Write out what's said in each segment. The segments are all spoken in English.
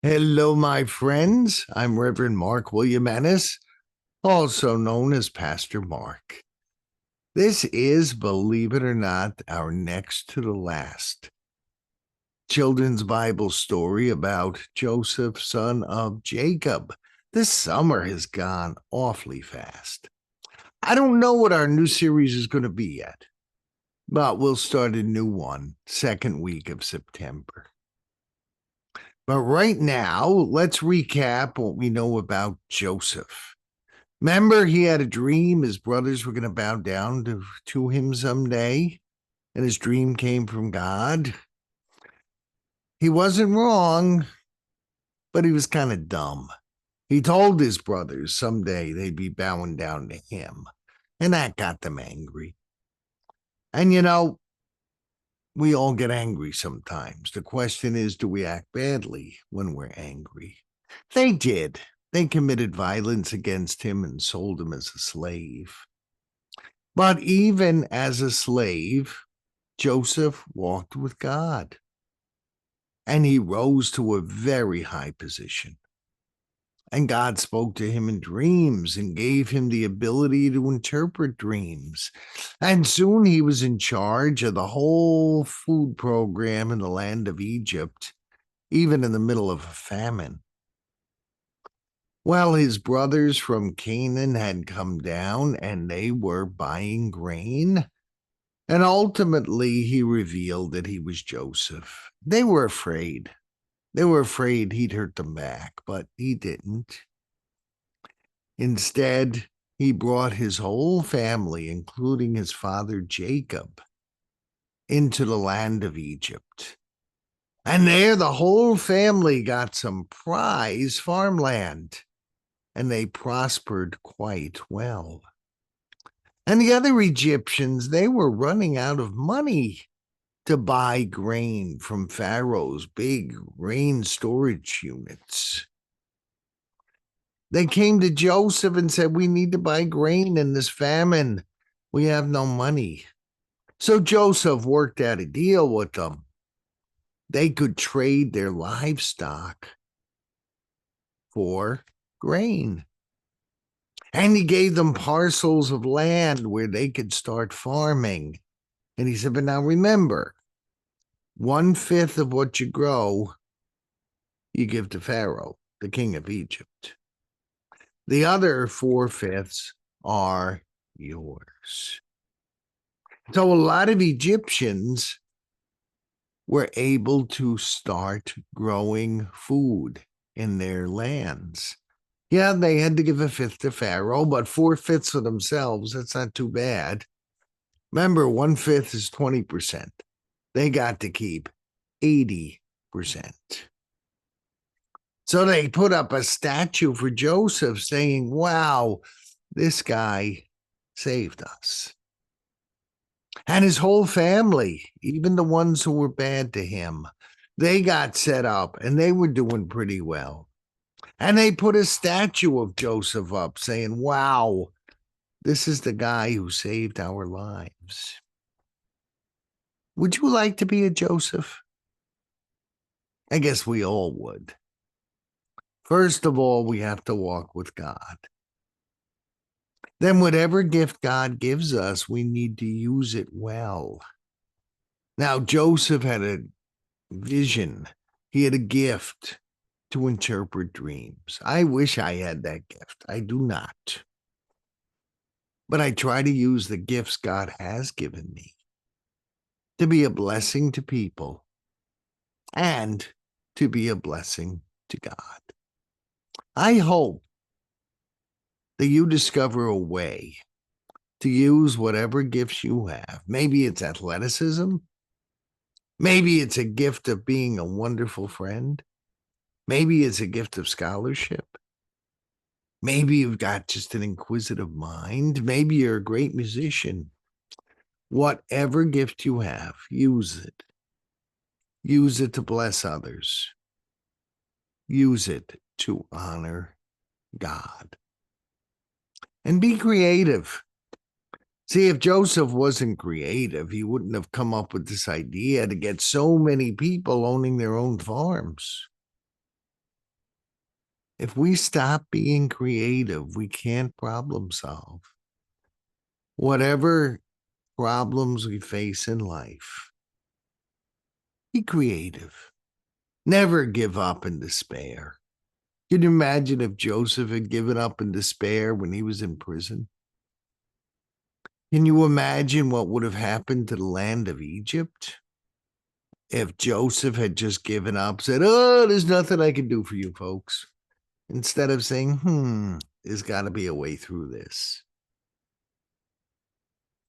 Hello, my friends. I'm Reverend Mark William Ennis, also known as Pastor Mark. This is, believe it or not, our next to the last children's Bible story about Joseph, son of Jacob. This summer has gone awfully fast. I don't know what our new series is going to be yet, but we'll start a new one second week of September. But right now, let's recap what we know about Joseph. Remember, he had a dream his brothers were going to bow down to him someday, and his dream came from God. He wasn't wrong, but he was kind of dumb. He told his brothers someday they'd be bowing down to him, and that got them angry. And we all get angry sometimes. The question is, do we act badly when we're angry? They did. They committed violence against him and sold him as a slave. But even as a slave, Joseph walked with God, and he rose to a very high position. And God spoke to him in dreams and gave him the ability to interpret dreams. And soon he was in charge of the whole food program in the land of Egypt, even in the middle of a famine. Well, his brothers from Canaan had come down and they were buying grain. And ultimately, he revealed that he was Joseph. They were afraid. They were afraid he'd hurt them back, but he didn't. Instead, he brought his whole family, including his father Jacob, into the land of Egypt. And there, the whole family got some prize farmland, and they prospered quite well. And the other Egyptians, they were running out of money to buy grain from Pharaoh's big grain storage units. They came to Joseph and said, "We need to buy grain in this famine. We have no money." So Joseph worked out a deal with them. They could trade their livestock for grain. And he gave them parcels of land where they could start farming. And he said, but now remember, 1/5 of what you grow, you give to Pharaoh, the king of Egypt. The other 4/5 are yours. So a lot of Egyptians were able to start growing food in their lands. Yeah, they had to give 1/5 to Pharaoh, but 4/5 for themselves. That's not too bad. Remember, 1/5 is 20%. They got to keep 80%. So they put up a statue for Joseph saying, wow, this guy saved us. And his whole family, even the ones who were bad to him, they got set up and they were doing pretty well. And they put a statue of Joseph up saying, wow, this is the guy who saved our lives. Would you like to be a Joseph? I guess we all would. First of all, we have to walk with God. Then whatever gift God gives us, we need to use it well. Now, Joseph had a vision. He had a gift to interpret dreams. I wish I had that gift. I do not. But I try to use the gifts God has given me to be a blessing to people and to be a blessing to God. I hope that you discover a way to use whatever gifts you have. Maybe it's athleticism. Maybe it's a gift of being a wonderful friend. Maybe it's a gift of scholarship. Maybe you've got just an inquisitive mind. Maybe you're a great musician. Whatever gift you have, use it. Use it to bless others. Use it to honor God. And be creative. See, if Joseph wasn't creative, he wouldn't have come up with this idea to get so many people owning their own farms. If we stop being creative, we can't problem solve. Whatever problems we face in life, be creative. Never give up in despair. Can you imagine if Joseph had given up in despair when he was in prison? Can you imagine what would have happened to the land of Egypt if Joseph had just given up, said, "Oh, there's nothing I can do for you folks," instead of saying, there's got to be a way through this.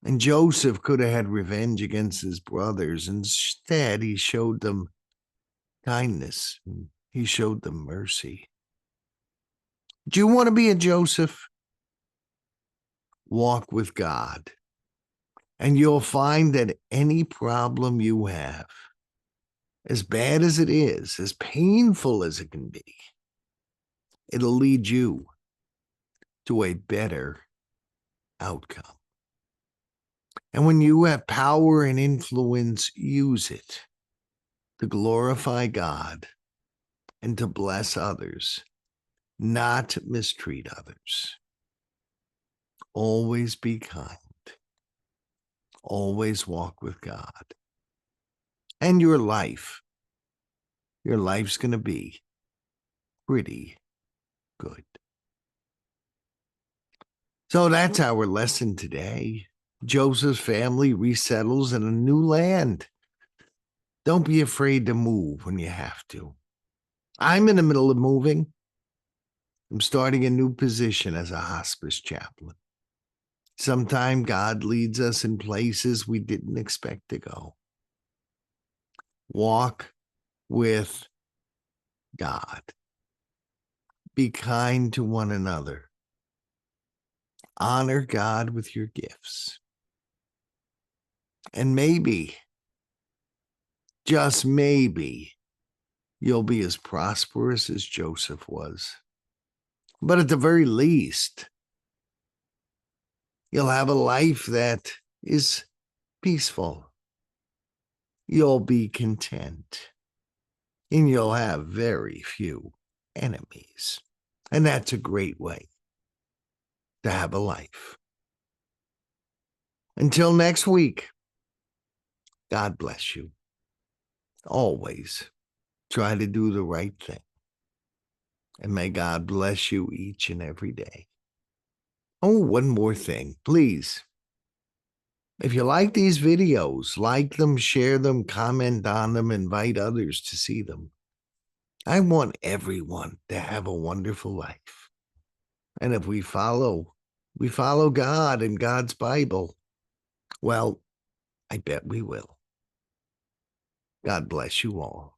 And Joseph could have had revenge against his brothers. Instead, he showed them kindness. He showed them mercy. Do you want to be a Joseph? Walk with God. And you'll find that any problem you have, as bad as it is, as painful as it can be, it'll lead you to a better outcome. And when you have power and influence, use it to glorify God and to bless others, not mistreat others. Always be kind. Always walk with God. And your life's going to be pretty good. So that's our lesson today. Joseph's family resettles in a new land. Don't be afraid to move when you have to. I'm in the middle of moving. I'm starting a new position as a hospice chaplain. Sometimes God leads us in places we didn't expect to go. Walk with God. Be kind to one another. Honor God with your gifts. And maybe, just maybe, you'll be as prosperous as Joseph was. But at the very least, you'll have a life that is peaceful. You'll be content. And you'll have very few enemies. And that's a great way to have a life. Until next week, God bless you. Always try to do the right thing. And may God bless you each and every day. Oh, one more thing, please. If you like these videos, like them, share them, comment on them, invite others to see them. I want everyone to have a wonderful life. And if we follow God and God's Bible, well, I bet we will. God bless you all.